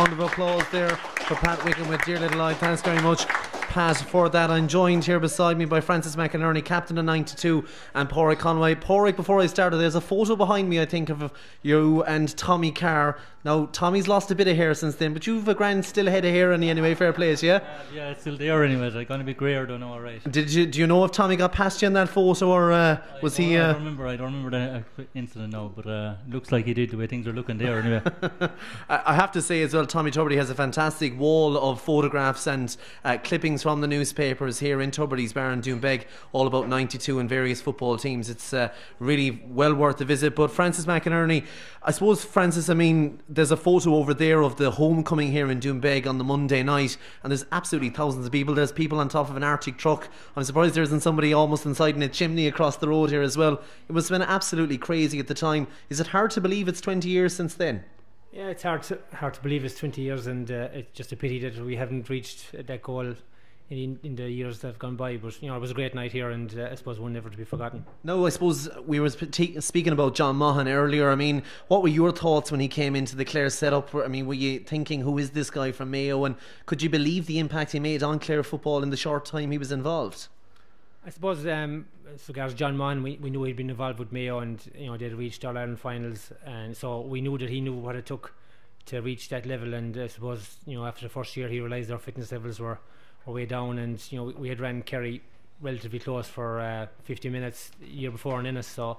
round of applause there for Pat Wickham with Dear Little Eye. Thanks very much, Pat, for that. I'm joined here beside me by Francis McInerney, captain of 92, and Pádraig Conway. Pádraig, before I started, there's a photo behind me, I think, of you and Tommy Carr. Now, Tommy's lost a bit of hair since then, but you've a grand still head of hair anyway, fair play, yeah? Yeah, it's still there anyway. It's going to be grey, I don't know, alright. Do you know if Tommy got past you in that photo, or was he... I don't remember the incident now, but looks like he did, the way things are looking there anyway. I have to say as well, Tommy Tubridys has a fantastic wall of photographs and clippings from the newspapers here in Tubridys Bar in Doonbeg, all about 92 and various football teams. It's really well worth a visit. But Francis McInerney, I suppose, Francis, I mean, there's a photo over there of the homecoming here in Doonbeg on the Monday night, and there's absolutely thousands of people. There's people on top of an Arctic truck. I'm surprised there isn't somebody almost inside in a chimney across the road here as well. It must have been absolutely crazy at the time. Is it hard to believe it's 20 years since then? Yeah, it's hard to believe it's 20 years, and it's just a pity that we haven't reached that goal in the years that have gone by. But you know, it was a great night here, and I suppose one never to be forgotten. No, I suppose we were speaking about John Maughan earlier. I mean, what were your thoughts when he came into the Clare setup? I mean, were you thinking, who is this guy from Mayo, and could you believe the impact he made on Clare football in the short time he was involved? I suppose as regards John Maughan, we knew he'd been involved with Mayo, and you know, they'd reached All-Ireland finals, and so we knew that he knew what it took to reach that level. And I suppose, you know, after the first year he realised our fitness levels were way down, and you know, we had ran Kerry relatively close for 50 minutes the year before in Ennis, so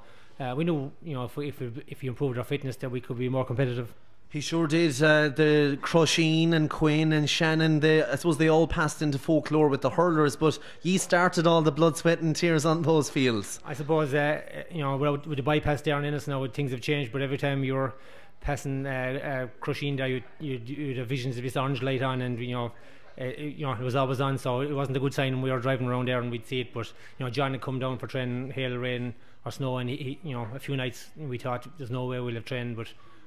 we knew, you know, if we improved our fitness, that we could be more competitive. He sure did. The Crusheen and Quinn and Shannon, I suppose they all passed into folklore with the hurlers, but ye started all the blood, sweat and tears on those fields. I suppose, you know, with the bypass there in Ennis now, things have changed, but every time you were passing Crusheen there, you'd have visions of this orange light on, and you know, it was always on, so it wasn't a good sign when we were driving around there and we'd see it. But you know, John had come down for training, hail, rain or snow, and he you know, a few nights we thought there's no way we'll have trained, but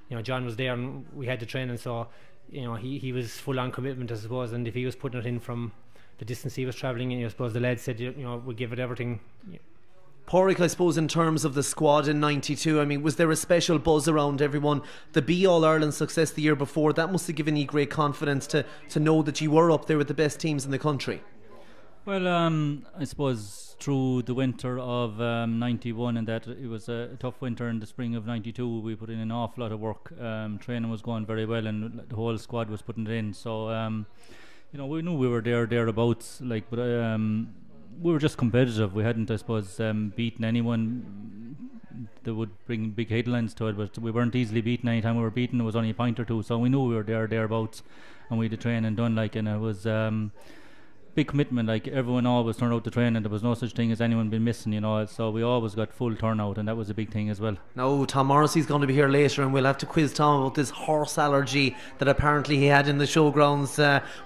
you know, John was there and we had to train, and so you know, he was full on commitment, I suppose, and if he was putting it in from the distance he was travelling, and I suppose the lads said, you know, we'd give it everything. Pádraig, I suppose, in terms of the squad in 92, I mean, was there a special buzz around everyone? The B All-Ireland success the year before, that must have given you great confidence to know that you were up there with the best teams in the country. Well, I suppose through the winter of 91, and that it was a tough winter. In the spring of 92, we put in an awful lot of work. Training was going very well, and the whole squad was putting it in. So, you know, we knew we were thereabouts, like, but we were just competitive. We hadn't, I suppose, beaten anyone that would bring big headlines to it, but we weren't easily beaten. Any time we were beaten, it was only a point or two, so we knew we were thereabouts, and we had the training done, like, and it was big commitment. Like, everyone always turned out to train, and there was no such thing as anyone been missing, you know, so we always got full turnout, and that was a big thing as well. Now, Tom Morrissey's going to be here later, and we'll have to quiz Tom about this horse allergy that apparently he had in the showgrounds,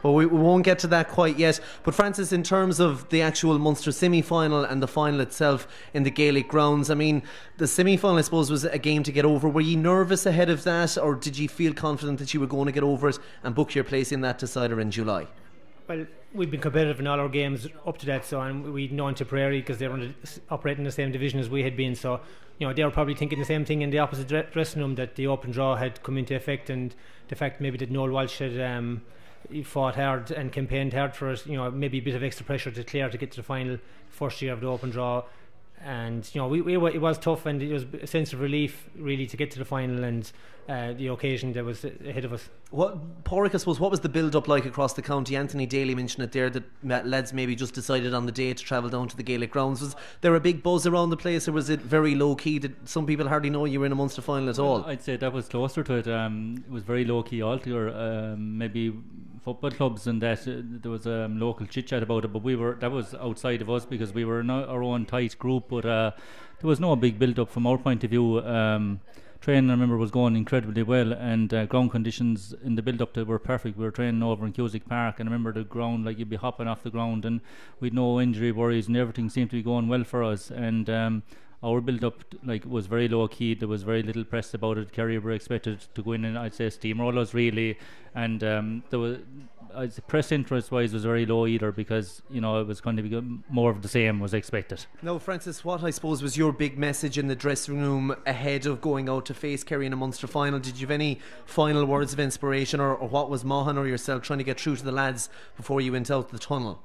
but we won't get to that quite yet. But Francis, in terms of the actual Munster semi-final and the final itself in the Gaelic grounds, I mean, the semi-final, I suppose, was a game to get over. Were you nervous ahead of that, or did you feel confident that you were going to get over it and book your place in that decider in July? Well, we've been competitive in all our games up to that, so, and we'd known Tipperary because they were operating in the same division as we had been, so you know, they were probably thinking the same thing in the opposite dressing room, that the open draw had come into effect, and the fact maybe that Noel Walsh had fought hard and campaigned hard for us, you know, maybe a bit of extra pressure to Clare to get to the final first year of the open draw. And you know, it was tough, and it was a sense of relief really to get to the final and the occasion that was ahead of us. Pádraig, I suppose, what was the build-up like across the county? Anthony Daly mentioned it there, that lads maybe just decided on the day to travel down to the Gaelic grounds. Was there a big buzz around the place, or was it very low-key? Did some people hardly know you were in a Munster final at all? I'd say that was closer to it. It was very low-key altogether. Maybe football clubs and that, there was a local chit-chat about it, but that was outside of us because we were in our own tight group, but there was no big build-up from our point of view. Training, I remember, was going incredibly well, and ground conditions in the build-up to were perfect. We were training over in Cusick Park, and I remember the ground, like, you'd be hopping off the ground, and we'd no injury worries, and everything seemed to be going well for us. And our build-up, like, was very low-key. There was very little press about it. Kerry were expected to go in and, I'd say, steamrollers really, and there was press interest wise was very low either, because it was going to be more of the same was expected. Now, Francis, what I suppose was your big message in the dressing room ahead of going out to face Kerry in a Munster final? Did you have any final words of inspiration, or what was Mahan or yourself trying to get through to the lads before you went out the tunnel?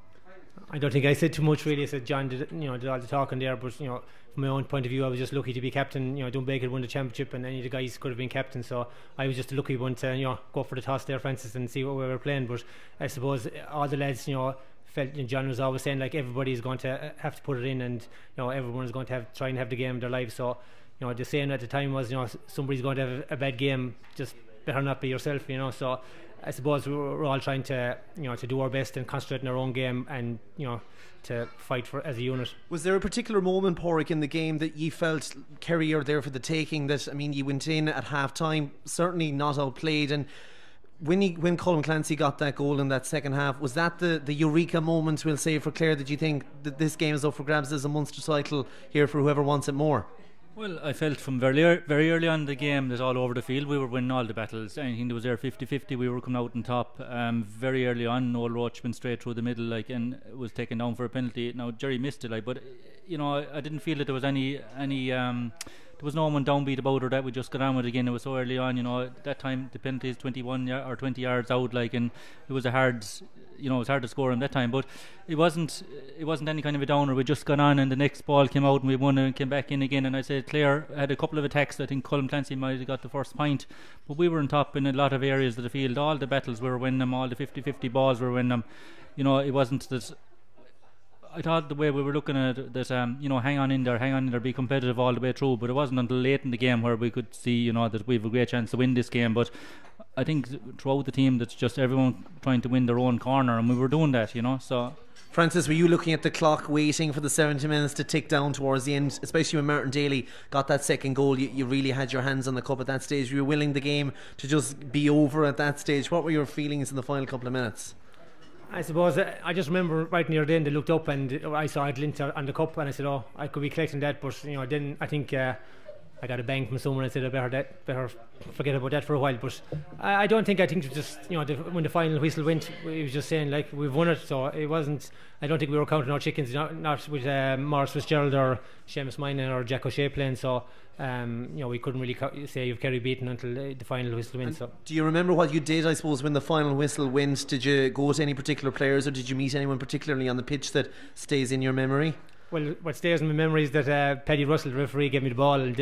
I don't think I said too much really. I said John did all the talking there, but from my own point of view, I was just lucky to be captain. Doonbeg had won the championship, and any of the guys could have been captain, so I was just a lucky one to go for the toss there, Francis, and see what we were playing. But I suppose all the lads felt, John was always saying like everybody's going to have to put it in, and everyone's going to try and have the game of their lives. So the saying at the time was somebody's going to have a bad game, just better not be yourself. So I suppose we're all trying to to do our best and concentrate on our own game, and to fight for as a unit. Was there a particular moment, Porrick, in the game that you felt Kerry are there for the taking? That, I mean, you went in at half time, certainly not outplayed, and when Colin Clancy got that goal in that second half, was that the eureka moment, we'll say, for Clare, that you think that this game is up for grabs as a Munster title here for whoever wants it more? Well, I felt from very early on in the game that all over the field we were winning all the battles. Anything that was there 50-50, we were coming out on top. Very early on, Noel Roach went straight through the middle, and was taken down for a penalty. Now Jerry missed it, but I didn't feel that there was any there was no one downbeat about her, that we just got on with it again. It was so early on, at that time the penalty is 21 or 20 yards out, and it was a hard. It was hard to score in that time, but it wasn't any kind of a downer. We just got on, and the next ball came out and we won and came back in again. And I said Clare had a couple of attacks. I think Colin Clancy might have got the first point, but we were on top in a lot of areas of the field. All the battles we were winning them, all the 50-50 balls we were winning them. It wasn't that. I thought the way we were looking at it, that hang on in there, be competitive all the way through. But it wasn't until late in the game where we could see that we have a great chance to win this game. But I think throughout the team, that's just everyone trying to win their own corner, and we were doing that. So. Francis, were you looking at the clock, waiting for the 70 minutes to tick down towards the end, especially when Martin Daly got that second goal? You really had your hands on the cup at that stage. You were willing the game to just be over at that stage. What were your feelings in the final couple of minutes? I suppose I just remember right near the end, I looked up and I saw a glint on the cup, and I said, oh, I could be collecting that, but then I think I got a bang from someone. I said I better forget about that for a while. But I think it was just when the final whistle went, he was just saying like we've won it. So it wasn't. I don't think we were counting our chickens, not with Maurice Fitzgerald or Seamus Minor or Jack O'Shea playing. So we couldn't really say you've Kerry beaten until the final whistle went. So do you remember what you did, I suppose, when the final whistle went? Did you go to any particular players, or did you meet anyone particularly on the pitch that stays in your memory? Well, what stays in my memory is that Paddy Russell, the referee, gave me the ball, and then